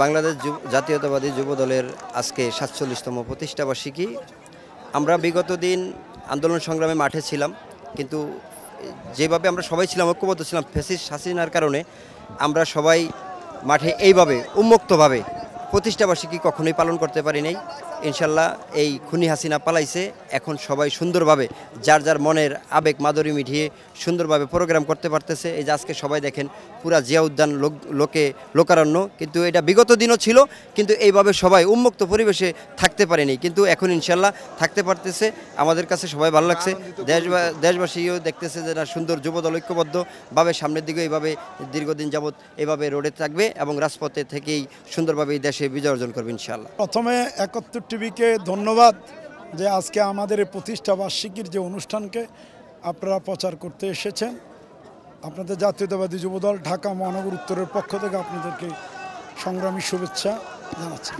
বাংলাদেশ জাতীয়তাবাদী যুব দলের আজকে ৪৭তম প্রতিষ্ঠাবার্ষিকী। আমরা বিগত দিন আন্দোলন সংগ্রামে মাঠে ছিলাম, কিন্তু যেভাবে আমরা সবাই ছিলাম, ঐক্যবদ্ধ ছিলাম, ফ্যাসিস্ট হাসিনার কারণে আমরা সবাই মাঠে এইভাবে উন্মুক্তভাবে প্রতিষ্ঠাবার্ষিকী কখনোই পালন করতে পারি নাই। ইনশাল্লাহ এই খুনি হাসিনা পালাইছে, এখন সবাই সুন্দরভাবে যার যার মনের আবেগ মাধুরী মিটিয়ে সুন্দরভাবে প্রোগ্রাম করতে পারতেছে। এই যে আজকে সবাই দেখেন পুরা জিয়া উদ্যান লোকারণ্য, কিন্তু এটা বিগত দিনও ছিল, কিন্তু এইভাবে সবাই উন্মুক্ত পরিবেশে থাকতে পারেনি, কিন্তু এখন ইনশাল্লাহ থাকতে পারতেছে। আমাদের কাছে সবাই ভালো লাগছে, দেশবাসীও দেখতেছে যে না, সুন্দর যুবদল ঐক্যবদ্ধভাবে সামনের দিকে এইভাবে দীর্ঘদিন যাবৎ এভাবে রোডে থাকবে এবং রাজপথে থেকেই সুন্দরভাবে এই দেশে বিজয় অর্জন করবে ইনশাল্লাহ। প্রথমে ৭১ টিভিকে ধন্যবাদ যে আজকে আমাদের এই প্রতিষ্ঠা বার্ষিকীর যে অনুষ্ঠানকে আপনারা প্রচার করতে এসেছেন। আপনাদের জাতীয়তাবাদী যুবদল ঢাকা মহানগর উত্তরের পক্ষ থেকে আপনাদেরকে সংগ্রামী শুভেচ্ছা জানাচ্ছি।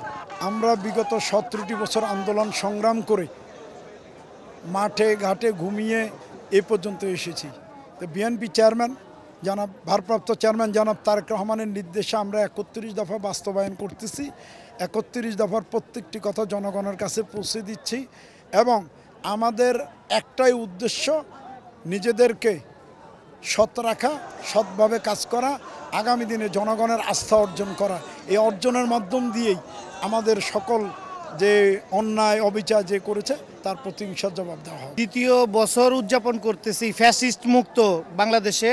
আমরা বিগত ১৭টি বছর আন্দোলন সংগ্রাম করে মাঠে ঘাটে ঘুমিয়ে এ পর্যন্ত এসেছি। তো বিএনপি চেয়ারম্যান জনাব ভারপ্রাপ্ত চেয়ারম্যান জনাব তারেক রহমানের নির্দেশে আমরা ৩১ দফা বাস্তবায়ন করতেছি। ৩১ দফার প্রত্যেকটি কথা জনগণের কাছে পৌঁছে দিচ্ছি এবং আমাদের একটাই উদ্দেশ্য, নিজেদেরকে সৎ রাখা, সৎভাবে কাজ করা, আগামী দিনে জনগণের আস্থা অর্জন করা। এই অর্জনের মাধ্যম দিয়েই আমাদের সকল যে অন্যায় অবিচার যে করেছে তার প্রতিহিংসার জবাব দেওয়া হবে। দ্বিতীয় বছর উদযাপন করতেছি ফ্যাসিস্ট মুক্ত বাংলাদেশে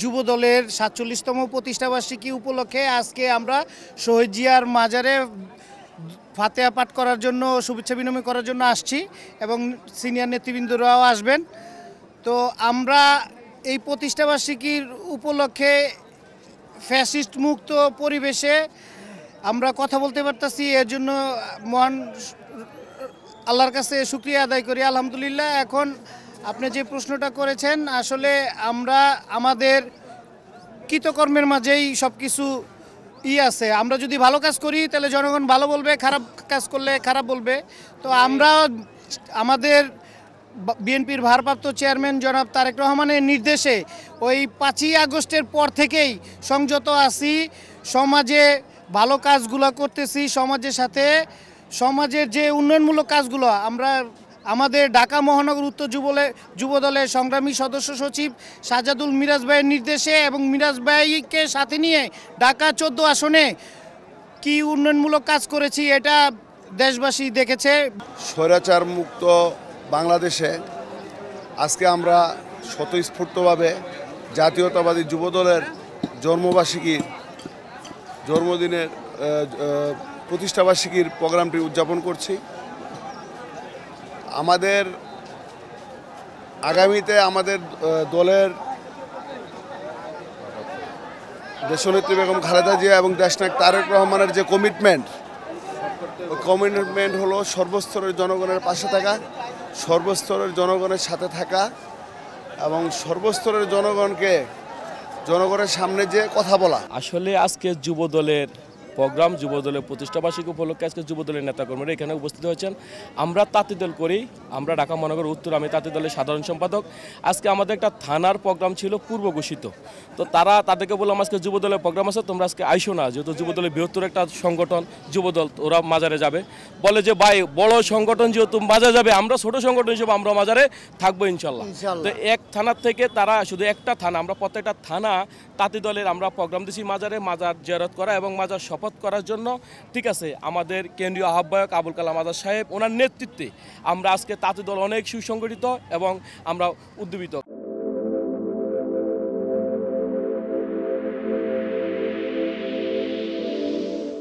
যুব দলের ৪৭তম প্রতিষ্ঠাবার্ষিকী উপলক্ষে আজকে আমরা শহীদ জিয়ার মাজারে ফাতেহা পাঠ করার জন্য, শুভেচ্ছা বিনিময় করার জন্য আসছি এবং সিনিয়র নেতৃবৃন্দরাও আসবেন। তো আমরা এই প্রতিষ্ঠাবার্ষিকীর উপলক্ষে ফ্যাসিস্ট মুক্ত পরিবেশে আমরা কথা বলতে পারতেছি, এর জন্য মহান আল্লাহর কাছে শুকরিয়া আদায় করি, আলহামদুলিল্লাহ। এখন আপনি যে প্রশ্নটা করেছেন, আসলে আমরা আমাদের কৃতকর্মের মাঝেই সব কিছু আছে। আমরা যদি ভালো কাজ করি তাহলে জনগণ ভালো বলবে, খারাপ কাজ করলে খারাপ বলবে। তো আমরা আমাদের বিএনপির ভারপ্রাপ্ত চেয়ারম্যান জনাব তারেক রহমানের নির্দেশে ওই ৫ই আগস্টের পর থেকেই সংযত আছি, সমাজে ভালো কাজগুলো করতেছি, সমাজের যে উন্নয়নমূলক কাজগুলো আমরা আমাদের ঢাকা মহানগর উত্তর যুবদলের সংগ্রামী সদস্য সচিব সাজাদুল মিরাজ ভাইয়ের নির্দেশে এবং মিরাজ ভাইকে সাথে নিয়ে ঢাকা ১৪ আসনে কি উন্নয়নমূলক কাজ করেছি এটা দেশবাসী দেখেছে। স্বৈরাচার মুক্ত বাংলাদেশে আজকে আমরা স্বতঃস্ফূর্তভাবে জাতীয়তাবাদী যুবদলের জন্মদিনের প্রতিষ্ঠাবার্ষিকীর প্রোগ্রামটি উদযাপন করছি। আমাদের আগামীতে আমাদের দলের দেশনেত্রী বেগম খালেদা জিয়া এবং দেশনায়ক তারেক রহমানের যে কমিটমেন্ট হলো সর্বস্তরের জনগণের পাশে থাকা, সর্বস্তরের জনগণের সাথে থাকা এবং সর্বস্তরের জনগণের সামনে যে কথা বলা। আসলে আজকে যুবদলের প্রোগ্রাম, যুবদলের প্রতিষ্ঠাবার্ষিকী উপলক্ষে আজকে যুবদলের নেতাকর্মীরা এখানে উপস্থিত হয়েছেন। আমরা তাঁতি দল করি, আমরা ঢাকা মহানগর উত্তর, আমি তাঁতি দলের সাধারণ সম্পাদক। আজকে আমাদের একটা থানার প্রোগ্রাম ছিল পূর্ব ঘোষিত, তো তাদেরকে বললাম আজকে যুবদলের প্রোগ্রাম আছে, তোমরা আজকে আইসো না, যেহেতু যুবদলের বৃহত্তর একটা সংগঠন যুবদল, ওরা মাজারে যাবে। বলে যে ভাই, বড় সংগঠন যেহেতু মাজারে যাবে, আমরা ছোট সংগঠন হিসেবে আমরা মাজারে থাকবো ইনশাল্লাহ। তো এক থানার থেকে তারা শুধু একটা থানা, আমরা প্রত্যেকটা থানা তাঁতি দলের আমরা প্রোগ্রাম দিছি মাজার জিয়ারত করা এবং মাজার শপথ করার জন্য। ঠিক আছে, আমাদের কেন্দ্রীয় আহ্বায়ক আবুল কালাম আজাদ সাহেব, ওনার নেতৃত্বে আমরা আজকে তাঁতি দল অনেক সুসংগঠিত এবং আমরা উদ্যমিত।